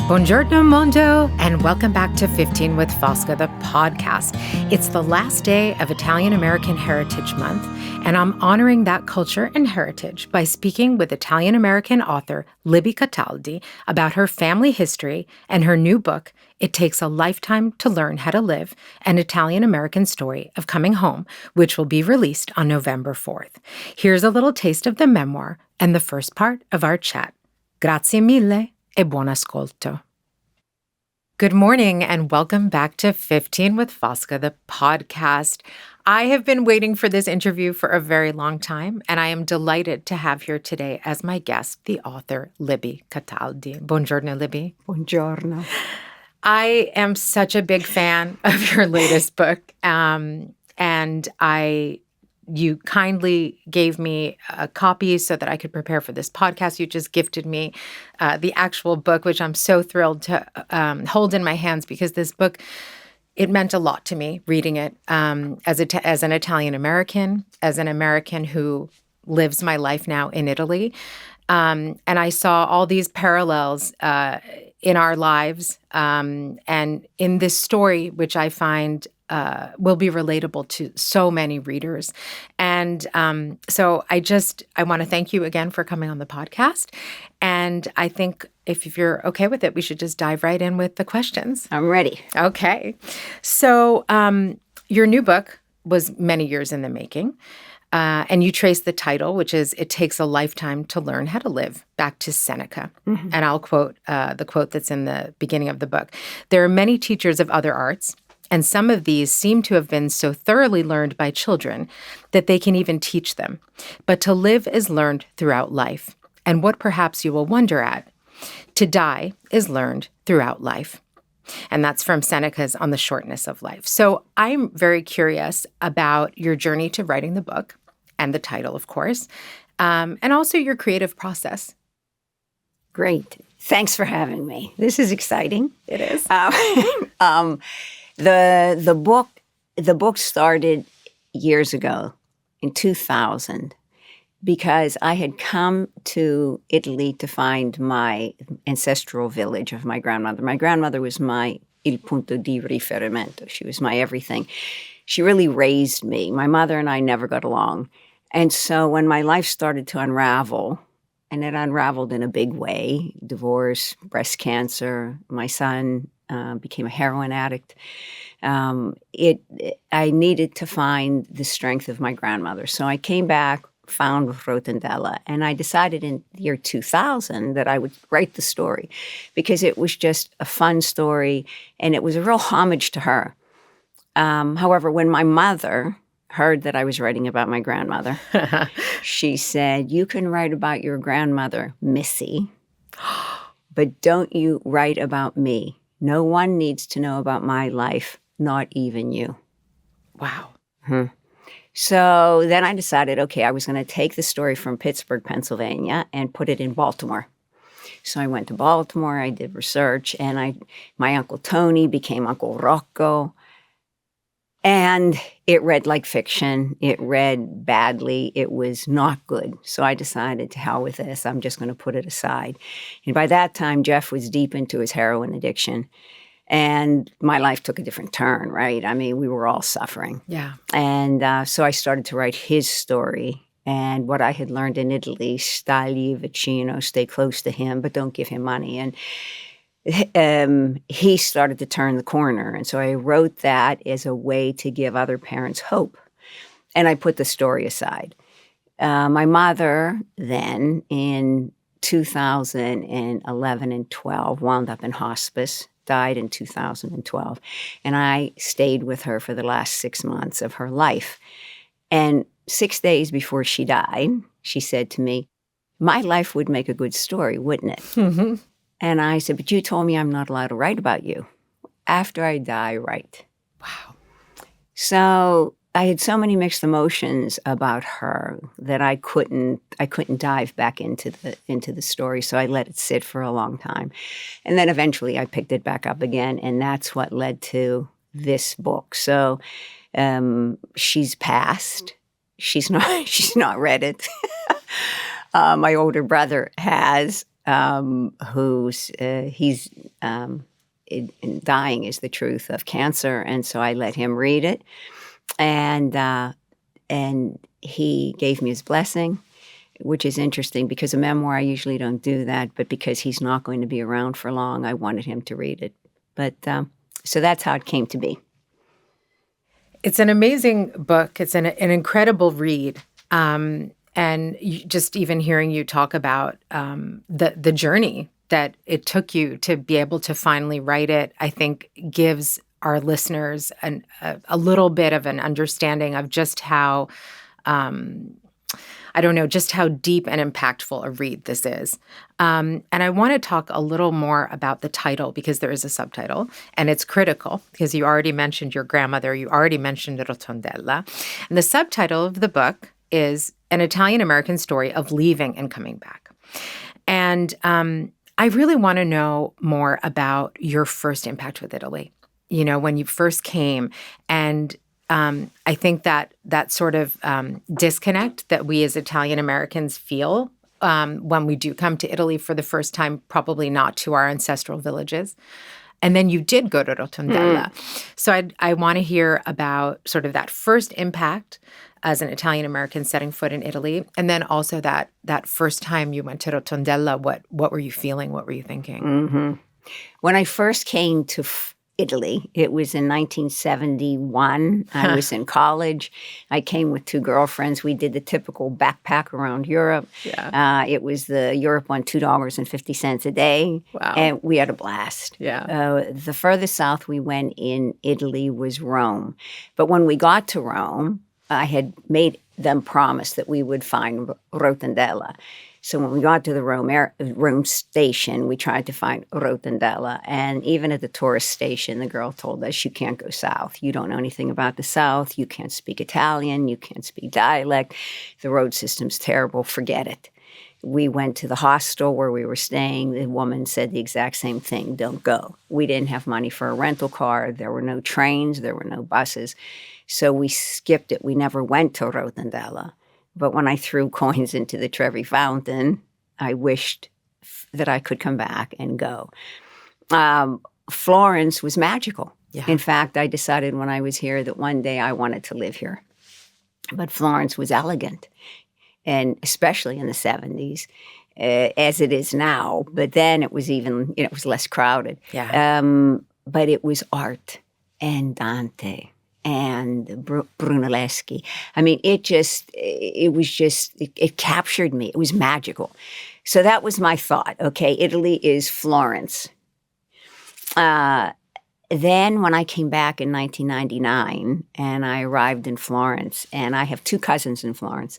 Buongiorno, Mondo, and welcome back to 15 with Fosca, the podcast. It's the last day of Italian-American Heritage Month, and I'm honoring that culture and heritage by speaking with Italian-American author Libby Cataldi about her family history and her new book, It Takes a Lifetime to Learn How to Live, an Italian-American story of coming home, which will be released on November 4th. Here's a little taste of the memoir and the first part of our chat. Grazie mille. E buon ascolto. Good morning and welcome back to 15 with Fosca, the podcast. I have been waiting for this interview for a very long time, and I am delighted to have here today as my guest, the author Libby Cataldi. Buongiorno, Libby. Buongiorno. I am such a big fan of your latest book, and you kindly gave me a copy so that I could prepare for this podcast. You just gifted me the actual book, which I'm so thrilled to hold in my hands because this book, it meant a lot to me reading it as an Italian-American, as an American who lives my life now in Italy. And I saw all these parallels in our lives and in this story, which I find will be relatable to so many readers. And so I want to thank you again for coming on the podcast. And I think if you're okay with it, we should just dive right in with the questions. I'm ready. Okay. So your new book was many years in the making. And you trace the title, which is It Takes a Lifetime to Learn How to Live, back to Seneca. Mm-hmm. And I'll quote the quote that's in the beginning of the book. There are many teachers of other arts, and some of these seem to have been so thoroughly learned by children that they can even teach them. But to live is learned throughout life. And what perhaps you will wonder at, to die is learned throughout life. And that's from Seneca's On the Shortness of Life. So I'm very curious about your journey to writing the book and the title, of course, and also your creative process. Great. Thanks for having me. This is exciting. It is. The book started years ago in 2000 because I had come to Italy to find my ancestral village of my grandmother. My grandmother was my il punto di riferimento. She was my everything. She really raised me. My mother and I never got along. And so when my life started to unravel, and it unraveled in a big way, divorce, breast cancer, my son became a heroin addict. I needed to find the strength of my grandmother. So I came back, found Rotondella, and I decided in the year 2000 that I would write the story because it was just a fun story and it was a real homage to her. However, when my mother heard that I was writing about my grandmother, she said, "You can write about your grandmother, Missy, but don't you write about me. No one needs to know about my life, not even you." Wow. Hmm. So then I decided, okay, I was going to take the story from Pittsburgh, Pennsylvania, and put it in Baltimore. So I went to Baltimore, I did research, and my Uncle Tony became Uncle Rocco. And it read like fiction. It read badly. It was not good. So I decided, to hell with this. I'm just going to put it aside. And by that time, Jeff was deep into his heroin addiction. And my life took a different turn, right? I mean, we were all suffering. Yeah. And so I started to write his story and what I had learned in Italy, stagli vicino, stay close to him, but don't give him money. And he started to turn the corner. And so I wrote that as a way to give other parents hope. And I put the story aside. My mother then, in 2011 and 12, wound up in hospice, died in 2012. And I stayed with her for the last 6 months of her life. And 6 days before she died, she said to me, "My life would make a good story, wouldn't it?" Mm-hmm. And I said, "But you told me I'm not allowed to write about you. After I die, write." Wow. So I had so many mixed emotions about her that I couldn't dive back into the story. So I let it sit for a long time. And then eventually I picked it back up again. And that's what led to this book. So she's passed. She's not read it. My older brother has. who's he's dying is the truth of cancer, and so I let him read it, and he gave me his blessing, which is interesting because a memoir I usually don't do that, but because he's not going to be around for long, I wanted him to read it. But so that's how it came to be. It's an amazing book. It's an incredible read. And just even hearing you talk about the journey that it took you to be able to finally write it, I think gives our listeners a little bit of an understanding of just how, just how deep and impactful a read this is. And I want to talk a little more about the title because there is a subtitle, and it's critical because you already mentioned your grandmother, you already mentioned Rotondella. And the subtitle of the book is An Italian-American Story of Leaving and Coming Back. And I really want to know more about your first impact with Italy, when you first came. And I think that sort of disconnect that we as Italian-Americans feel when we do come to Italy for the first time, probably not to our ancestral villages. And then you did go to Rotondella. So I want to hear about sort of that first impact as an Italian-American setting foot in Italy. And then also that first time you went to Rotondella, what were you feeling? What were you thinking? Mm-hmm. When I first came to Italy, it was in 1971. I was in college. I came with two girlfriends. We did the typical backpack around Europe. Yeah. It was the Europe one, $2.50 a day. Wow. And we had a blast. Yeah. The furthest south we went in Italy was Rome. But when we got to Rome, I had made them promise that we would find Rotondella. So when we got to the Rome station, we tried to find Rotondella. And even at the tourist station, the girl told us, you can't go south. You don't know anything about the South. You can't speak Italian. You can't speak dialect. The road system's terrible. Forget it. We went to the hostel where we were staying. The woman said the exact same thing. Don't go. We didn't have money for a rental car. There were no trains. There were no buses. So we skipped it. We never went to Rotondella. But when I threw coins into the Trevi Fountain, I wished that I could come back and go. Florence was magical. Yeah. In fact, I decided when I was here that one day I wanted to live here. But Florence was elegant, and especially in the 70s, as it is now. But then it was even, it was less crowded. Yeah. But it was art and Dante and Brunelleschi. I mean, it captured me. It was magical. So that was my thought. Okay, Italy is Florence. Then when I came back in 1999 and I arrived in Florence, and I have two cousins in Florence,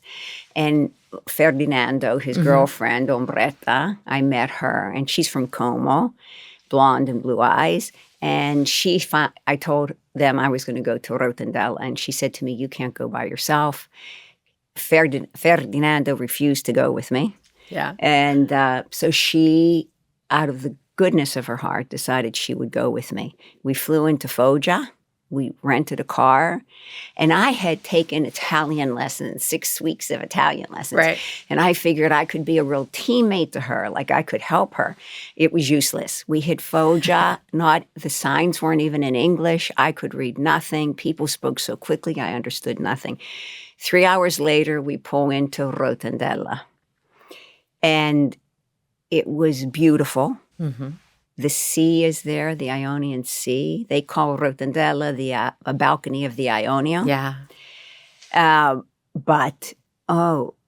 and Ferdinando, his girlfriend, Ombretta, I met her, and she's from Como, blonde and blue eyes. And I told them I was going to go to Rotondella, and she said to me, you can't go by yourself. Ferdinando refused to go with me. Yeah. And so she, out of the goodness of her heart, decided she would go with me. We flew into Foggia. We rented a car, and I had taken Italian lessons, 6 weeks of Italian lessons. Right. And I figured I could be a real teammate to her, like I could help her. It was useless. We hit Foggia, the signs weren't even in English. I could read nothing. People spoke so quickly, I understood nothing. 3 hours later, we pull into Rotondella. And it was beautiful. Mm-hmm. The sea is there, the Ionian Sea. They call Rotondella a balcony of the Ionia. Yeah. But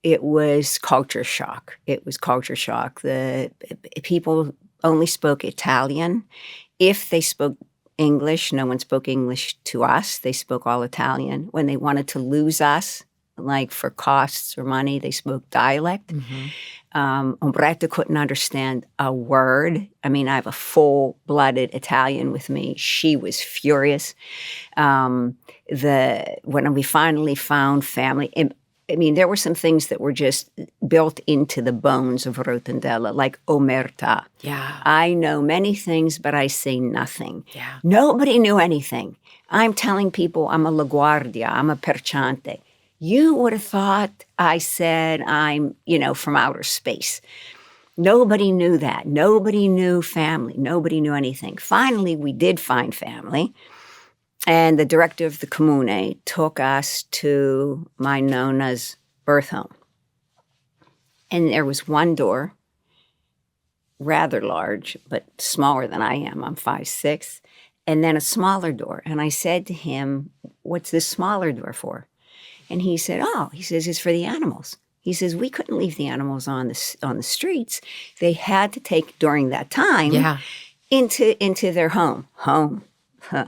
it was culture shock. It was culture shock. The people only spoke Italian. If they spoke English, no one spoke English to us. They spoke all Italian. When they wanted to lose us, like for costs or money, they spoke dialect. Mm-hmm. Ombretta couldn't understand a word. I mean, I have a full-blooded Italian with me. She was furious. When we finally found family, I mean, there were some things that were just built into the bones of Rotondella, like omerta. Yeah. I know many things, but I say nothing. Yeah. Nobody knew anything. I'm telling people I'm a LaGuardia, I'm a Perciante. You would have thought I said I'm, from outer space. Nobody knew that. Nobody knew family. Nobody knew anything. Finally, we did find family. And the director of the comune took us to my Nona's birth home. And there was one door, rather large, but smaller than I am. I'm 5'6", and then a smaller door. And I said to him, "What's this smaller door for?" And he said, it's for the animals. He says, we couldn't leave the animals on the streets. They had to take, during that time, into their home. Huh.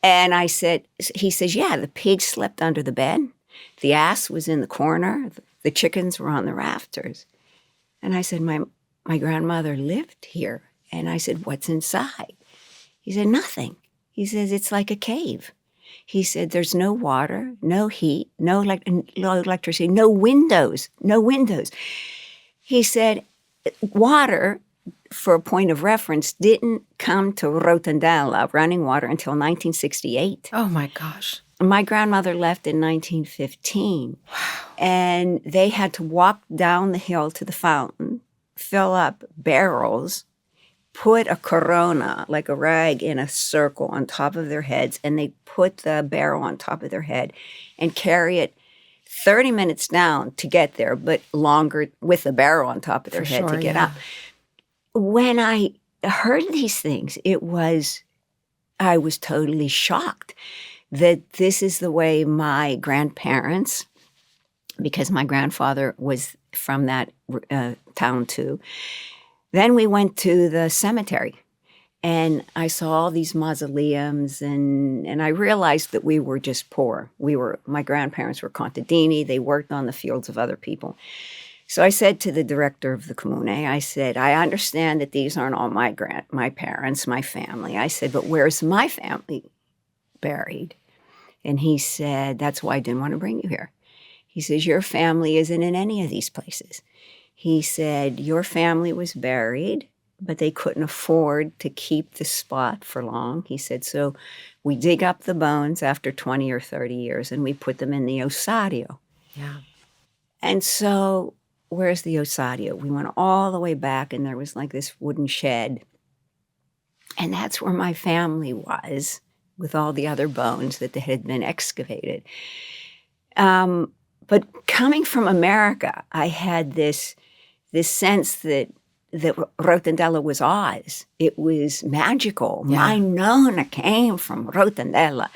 And he says, yeah, the pig slept under the bed. The ass was in the corner. The chickens were on the rafters. And I said, my grandmother lived here. And I said, what's inside? He said, nothing. He says, it's like a cave. He said, there's no water, no heat, no electricity, no windows. He said, water, for a point of reference, didn't come to Rotondella, running water, until 1968. Oh, my gosh. My grandmother left in 1915. Wow. And they had to walk down the hill to the fountain, fill up barrels, put a corona, like a rag, in a circle on top of their heads, and they put the barrel on top of their head and carry it 30 minutes down to get there, but longer with the barrel on top of their head to get up. When I heard these things, I was totally shocked that this is the way my grandparents, because my grandfather was from that town too. Then we went to the cemetery, and I saw all these mausoleums, and I realized that we were just poor. My grandparents were contadini. They worked on the fields of other people. So I said to the director of the comune, I said, I understand that these aren't all my parents, my family. I said, but where's my family buried? And he said, that's why I didn't want to bring you here. He says, your family isn't in any of these places. He said, your family was buried, but they couldn't afford to keep the spot for long. He said, so we dig up the bones after 20 or 30 years, and we put them in the osario. Yeah. And so where's the osario? We went all the way back, and there was like this wooden shed. And that's where my family was, with all the other bones that had been excavated. But coming from America, I had this sense that Rotondella was Oz. It was magical. Yeah. My Nona came from Rotondella.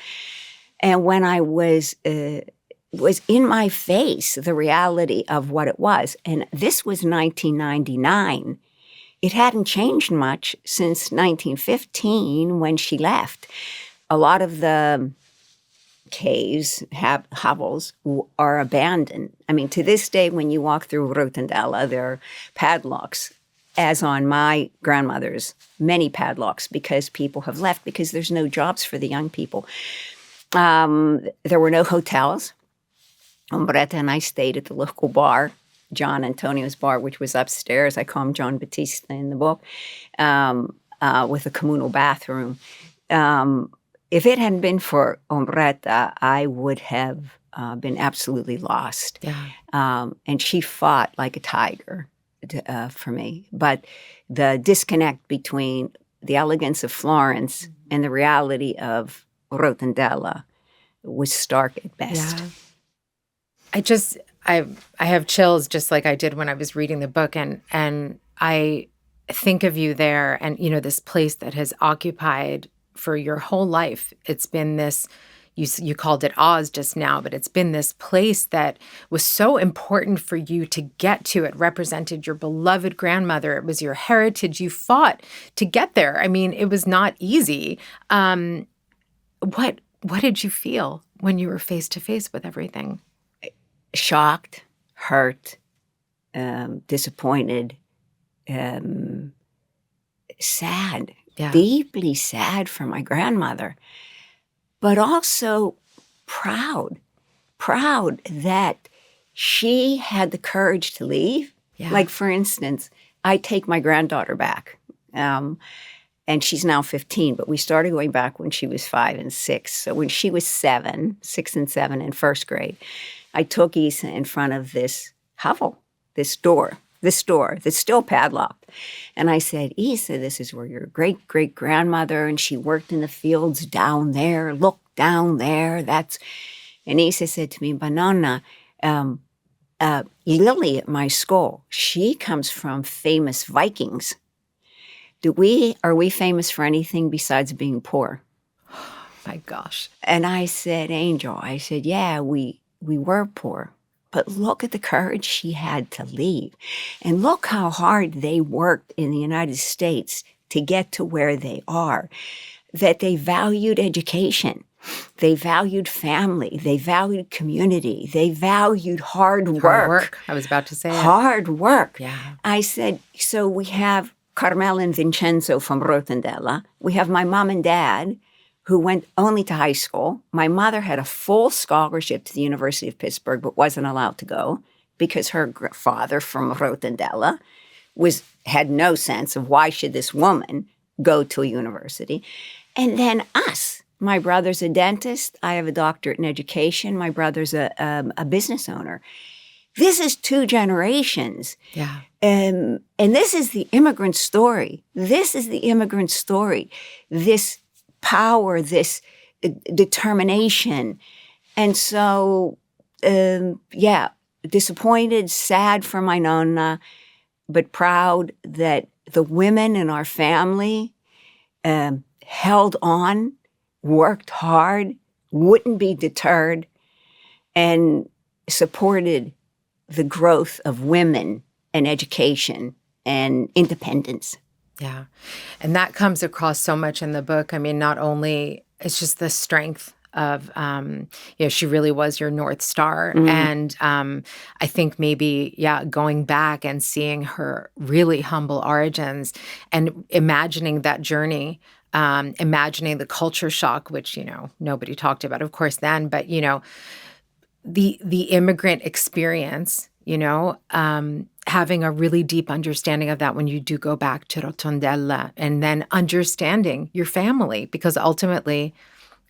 And when I was in my face, the reality of what it was, and this was 1999, it hadn't changed much since 1915 when she left. A lot of the caves, hovels, are abandoned. I mean, to this day, when you walk through Rotondella, there are padlocks, as on my grandmother's, many padlocks, because people have left, because there's no jobs for the young people. There were no hotels. Umbretta and I stayed at the local bar, John Antonio's bar, which was upstairs. I call him John Batista in the book, with a communal bathroom. If it hadn't been for Umbretta, I would have been absolutely lost. Yeah. And she fought like a tiger for me. But the disconnect between the elegance of Florence and the reality of Rotondella was stark at best. Yeah. I have chills, just like I did when I was reading the book, and I think of you there, and this place that has occupied for your whole life. It's been this, you called it Oz just now, but it's been this place that was so important for you to get to. It represented your beloved grandmother. It was your heritage. You fought to get there. I mean, it was not easy. What did you feel when you were face to face with everything? Shocked, hurt, disappointed, sad. Yeah. Deeply sad for my grandmother, but also proud that she had the courage to leave. Yeah. Like, for instance, I take my granddaughter back, and she's now 15, but we started going back when she was 5 and 6. So when she was 6 and 7 in first grade, I took Isa in front of this hovel, this door this door that's still padlocked. And I said, Isa, this is where your great-great-grandmother, and she worked in the fields down there. Look down there. And Isa said to me, Banana, Lily at my school, she comes from famous Vikings. Are we famous for anything besides being poor? My gosh. And I said, Angel, yeah, we were poor. But look at the courage she had to leave. And look how hard they worked in the United States to get to where they are. That they valued education. They valued family. They valued community. They valued hard work. Hard work. I was about to say hard work. Yeah. I said, so we have Carmela and Vincenzo from Rotondella. We have my mom and dad, who went only to high school. My mother had a full scholarship to the University of Pittsburgh, but wasn't allowed to go because her father from Rotondella had no sense of why should this woman go to a university. And then us. My brother's a dentist. I have a doctorate in education. My brother's a business owner. This is 2 generations. Yeah. And this is the immigrant story. This power, this determination. And so, disappointed, sad for my nonna, but proud that the women in our family held on, worked hard, wouldn't be deterred, and supported the growth of women and education and independence. Yeah. And that comes across so much in the book. I mean, not only it's just the strength of, she really was your North Star. Mm-hmm. And I think maybe, going back and seeing her really humble origins and imagining that journey, imagining the culture shock, which, nobody talked about, of course, then, but, the immigrant experience, having a really deep understanding of that when you do go back to Rotondella, and then understanding your family, because ultimately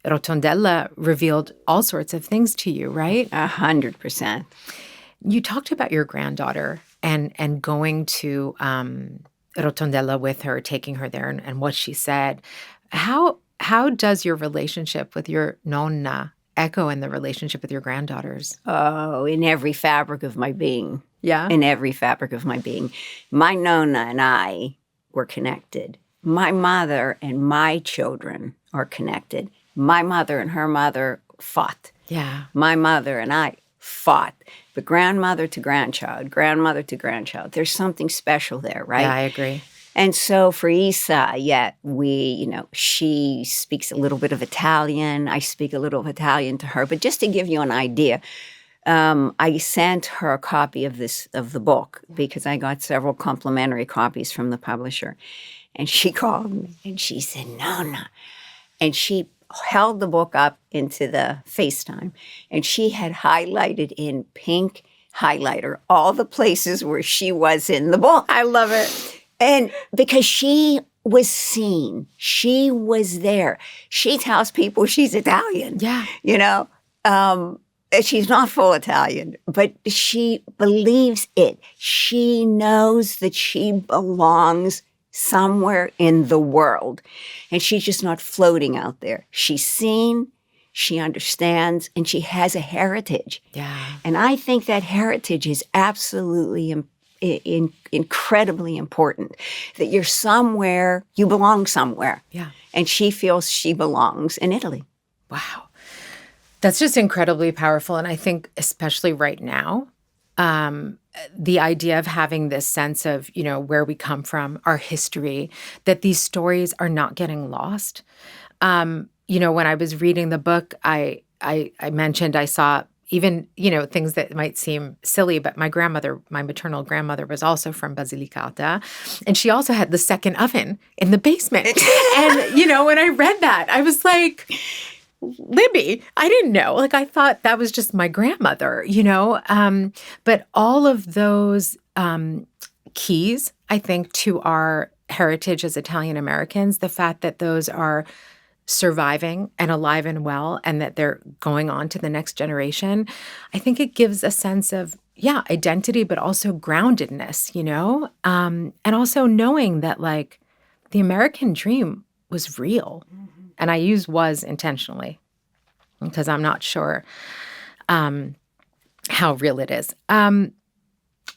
Rotondella revealed all sorts of things to you, right? 100%. You talked about your granddaughter and going to Rotondella with her, taking her there, and what she said. How does your relationship with your nonna echo in the relationship with your granddaughters? Oh, in every fabric of my being. Yeah? In every fabric of my being. My nonna and I were connected. My mother and my children are connected. My mother and her mother fought. Yeah. My mother and I fought. But grandmother to grandchild, there's something special there, right? Yeah, I agree. And so for Isa, she speaks a little bit of Italian. I speak a little of Italian to her. But just to give you an idea, I sent her a copy of the book because I got several complimentary copies from the publisher. And she called me and she said, Nonna. And she held the book up into the FaceTime. And she had highlighted in pink highlighter all the places where she was in the book. I love it. And because she was seen, she was there. She tells people she's Italian. Yeah. She's not full Italian, but she believes it. She knows that she belongs somewhere in the world. And she's just not floating out there. She's seen, she understands, and she has a heritage. Yeah. And I think that heritage is absolutely incredibly important, that you're somewhere, you belong somewhere. Yeah. And she feels she belongs in Italy. Wow. That's just incredibly powerful. And I think especially right now, the idea of having this sense of, where we come from, our history, that these stories are not getting lost. When I was reading the book, I mentioned I saw even, things that might seem silly, but my maternal grandmother was also from Basilicata. And she also had the second oven in the basement. And, when I read that, I was like, Libby, I didn't know. I thought that was just my grandmother, But all of those keys, I think, to our heritage as Italian Americans, the fact that those are surviving and alive and well, and that they're going on to the next generation, I think it gives a sense of, identity, but also groundedness, and also knowing that like the American dream was real. Mm-hmm. And I use was intentionally because I'm not sure how real it is.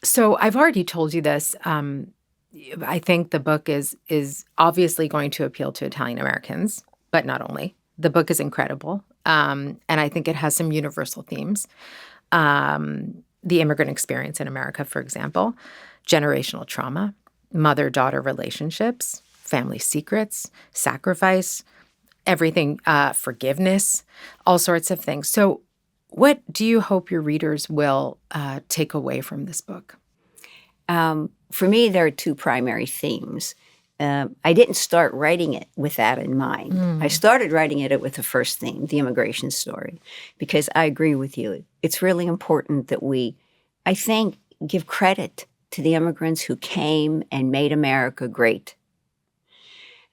So I've already told you this. I think the book is obviously going to appeal to Italian Americans, but not only. The book is incredible, and I think it has some universal themes. The immigrant experience in America, for example, generational trauma, mother-daughter relationships, family secrets, sacrifice, everything, forgiveness, all sorts of things. So what do you hope your readers will take away from this book? For me, there are two primary themes. I didn't start writing it with that in mind. I started writing it with the first theme, the immigration story, because I agree with you. It's really important that we, I think, give credit to the immigrants who came and made America great.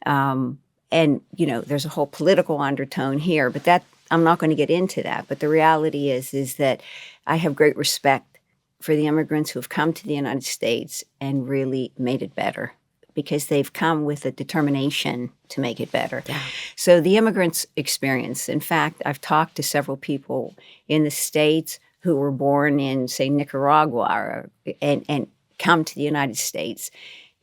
And, there's a whole political undertone here, but that I'm not going to get into that. But the reality is that I have great respect for the immigrants who have come to the United States and really made it better, because they've come with a determination to make it better. Yeah. So the immigrants' experience, in fact, I've talked to several people in the States who were born in, say, Nicaragua and come to the United States.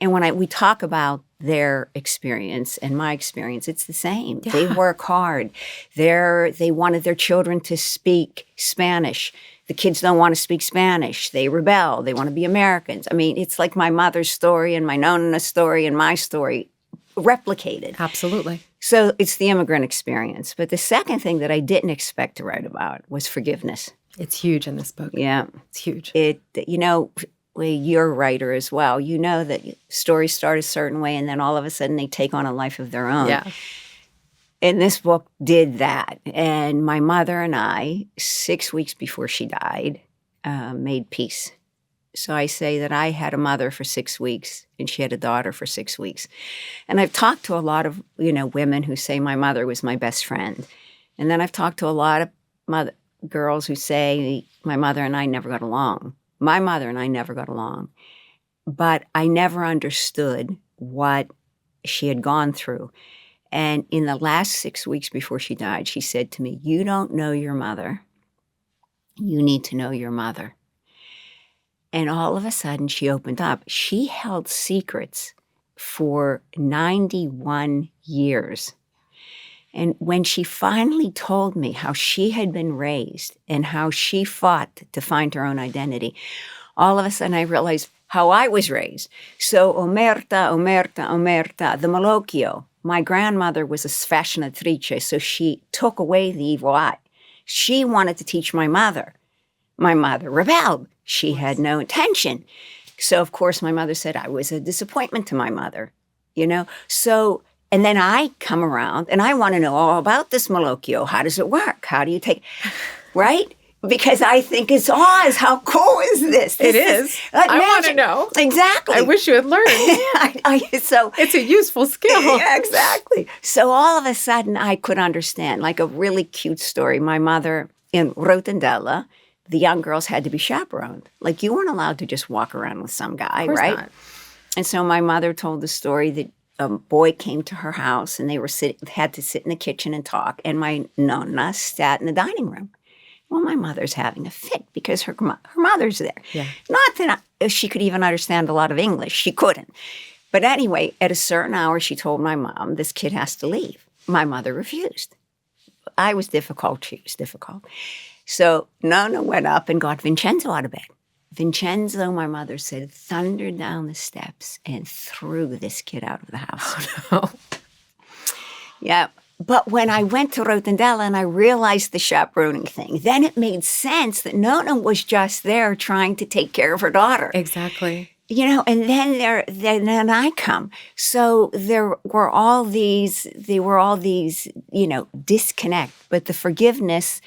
And when we talk about their experience and my experience, it's the same. Yeah. They work hard. They wanted their children to speak Spanish. The kids don't want to speak Spanish. They rebel. They want to be Americans. I mean, it's like my mother's story and my Nona's story and my story replicated. Absolutely. So it's the immigrant experience. But the second thing that I didn't expect to write about was forgiveness. It's huge in this book. Yeah. It's huge. You're a writer as well. You know that stories start a certain way and then all of a sudden they take on a life of their own. Yeah. And this book did that. And my mother and I, 6 weeks before she died, made peace. So I say that I had a mother for 6 weeks and she had a daughter for 6 weeks. And I've talked to a lot of, women who say my mother was my best friend. And then I've talked to a lot of girls who say my mother and I never got along. My mother and I never got along. But I never understood what she had gone through. And in the last 6 weeks before she died, she said to me, "You don't know your mother. You need to know your mother." And all of a sudden, she opened up. She held secrets for 91 years. And when she finally told me how she had been raised and how she fought to find her own identity, all of a sudden I realized how I was raised. So omerta, the malocchio. My grandmother was a sfasciatrice, so she took away the evil eye. She wanted to teach my mother. My mother rebelled. She had no intention. So, of course, my mother said I was a disappointment to my mother, So, and then I come around and I want to know all about this malocchio. How does it work? How do you take, right? Because I think it's Oz. How cool is this? It is. I want to know. Exactly. I wish you had learned. So it's a useful skill. Yeah, exactly. So all of a sudden I could understand, like a really cute story. My mother in Rotondella, the young girls had to be chaperoned. Like you weren't allowed to just walk around with some guy, right? Not. And so my mother told the story that a boy came to her house and they had to sit in the kitchen and talk. And my nonna sat in the dining room. Well, my mother's having a fit because her mother's there. Yeah. Not that she could even understand a lot of English. She couldn't. But anyway, at a certain hour, she told my mom, this kid has to leave. My mother refused. I was difficult. She was difficult. So Nonna went up and got Vincenzo out of bed. Vincenzo, my mother said, thundered down the steps and threw this kid out of the house. Oh, no. Yeah. But when I went to Rotondella and I realized the chaperoning thing, then it made sense that Nonna was just there trying to take care of her daughter. Exactly. And then I come. So there were all these, disconnect. But the forgiveness,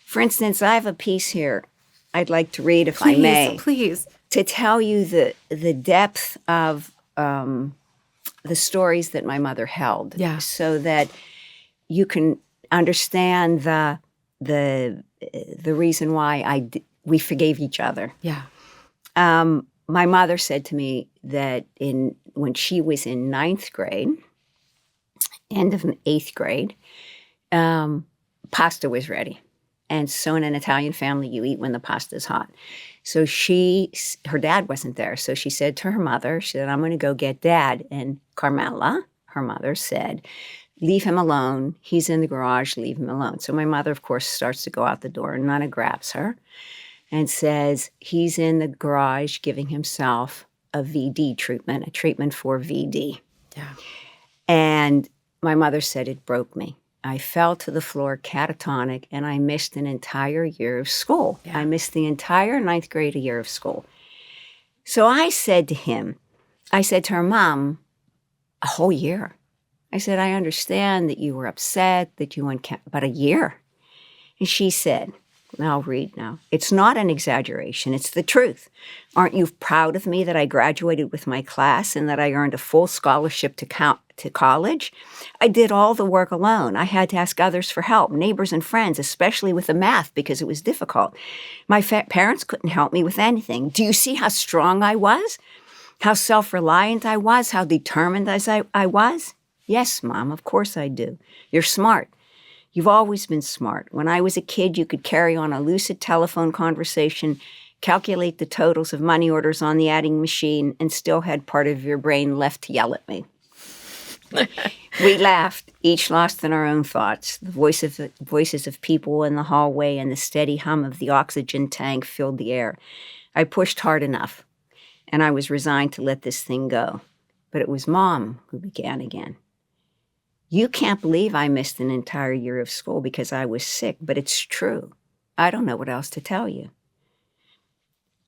for instance, I have a piece here I'd like to read, if I may. Please. To tell you the depth of the stories that my mother held. Yeah. So that you can understand the reason why we forgave each other. Yeah. My mother said to me that when she was in 9th grade, end of 8th grade, pasta was ready. And so in an Italian family, you eat when the pasta's hot. So her dad wasn't there. So she said to her mother, she said, I'm going to go get Dad. And Carmela, her mother, said, leave him alone. He's in the garage. Leave him alone. So my mother, of course, starts to go out the door. And Nana grabs her and says, he's in the garage giving himself a VD treatment, a treatment for VD. Yeah. And my mother said it broke me. I fell to the floor catatonic, and I missed an entire year of school. Yeah. I missed the entire 9th grade year of school. So I said to her, Mom, a whole year. I said, I understand that you were upset, that you went, but a year. And she said, I'll read now. It's not an exaggeration. It's the truth. Aren't you proud of me that I graduated with my class and that I earned a full scholarship to college? I did all the work alone. I had to ask others for help, neighbors and friends, especially with the math because it was difficult. My parents couldn't help me with anything. Do you see how strong I was? How self-reliant I was? How determined I was? Yes, Mom, of course I do. You're smart. You've always been smart. When I was a kid, you could carry on a lucid telephone conversation, calculate the totals of money orders on the adding machine, and still had part of your brain left to yell at me. We laughed, each lost in our own thoughts. The voices of people in the hallway and the steady hum of the oxygen tank filled the air. I pushed hard enough, and I was resigned to let this thing go. But it was Mom who began again. You can't believe I missed an entire year of school because I was sick, but it's true. I don't know what else to tell you.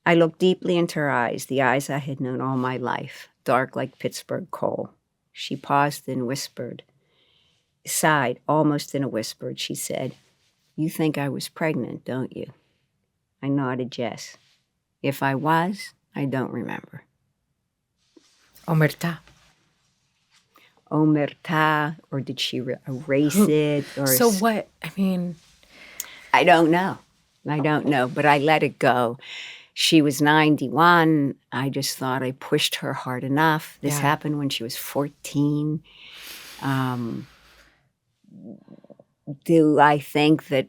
I looked deeply into her eyes, the eyes I had known all my life, dark like Pittsburgh coal. She paused and sighed, almost in a whisper. She said, you think I was pregnant, don't you? I nodded yes. If I was, I don't remember. Omerta. Omerta, or did she erase it? Or So what? I mean, I don't know, but I let it go. She was 91. I just thought I pushed her hard enough. This happened when she was 14. Do I think that?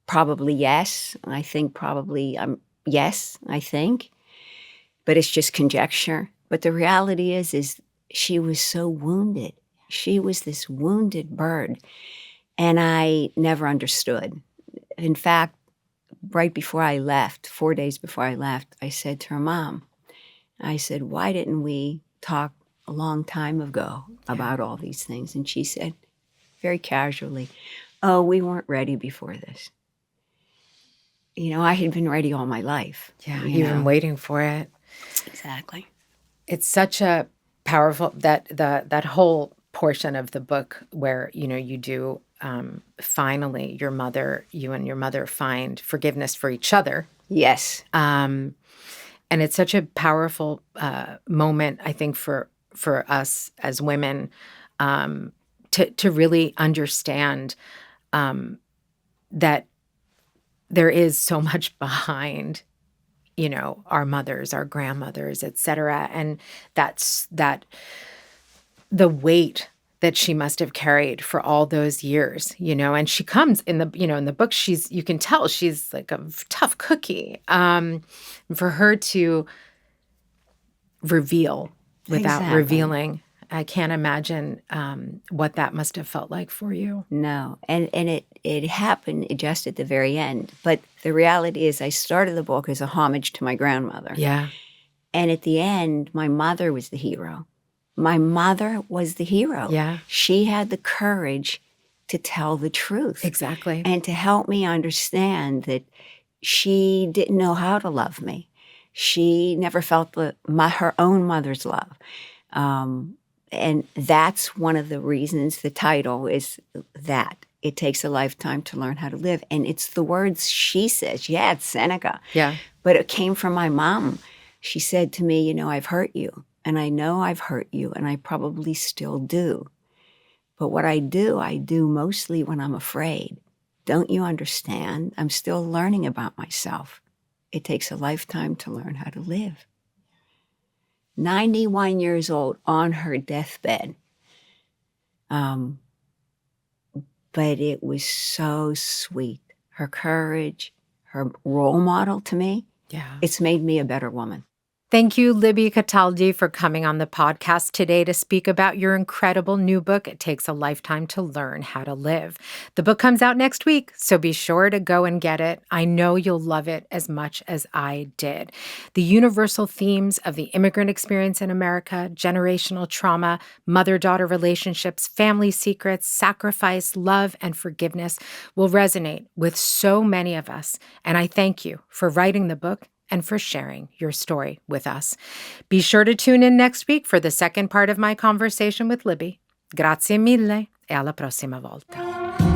Probably yes. I think probably yes, I think. But it's just conjecture. But the reality is she was so wounded. She was this wounded bird. And I never understood. In fact, right before I left, 4 days before I left, I said to her mom, I said, why didn't we talk a long time ago about all these things? And she said, very casually, oh, we weren't ready before this. You know, I had been ready all my life. Yeah, you've been waiting for it. Exactly. It's such a powerful, that whole portion of the book where, you know, you do finally you and your mother find forgiveness for each other. Yes. And it's such a powerful moment, I think, for us as women to really understand that there is so much behind, you know, our mothers, our grandmothers, et cetera. And that the weight that she must have carried for all those years, you know, and she comes in the, you know, in the book, you can tell she's like a tough cookie. For her to reveal without revealing, I can't imagine what that must have felt like for you. No. And it happened just at the very end. But the reality is I started the book as a homage to my grandmother. Yeah. And at the end, my mother was the hero. My mother was the hero. Yeah. She had the courage to tell the truth. Exactly. And to help me understand that she didn't know how to love me. She never felt her own mother's love. And that's one of the reasons the title is that. It takes a lifetime to learn how to live. And it's the words she says. Yeah, it's Seneca. Yeah. But it came from my mom. She said to me, you know, I've hurt you. And I know I've hurt you. And I probably still do. But what I do mostly when I'm afraid. Don't you understand? I'm still learning about myself. It takes a lifetime to learn how to live. 91 years old on her deathbed. But it was so sweet. Her courage, her role model to me. Yeah. It's made me a better woman. Thank you, Libby Cataldi, for coming on the podcast today to speak about your incredible new book, It Takes a Lifetime to Learn How to Live. The book comes out next week, so be sure to go and get it. I know you'll love it as much as I did. The universal themes of the immigrant experience in America, generational trauma, mother-daughter relationships, family secrets, sacrifice, love, and forgiveness will resonate with so many of us. And I thank you for writing the book and for sharing your story with us. Be sure to tune in next week for the second part of my conversation with Libby. Grazie mille e alla prossima volta.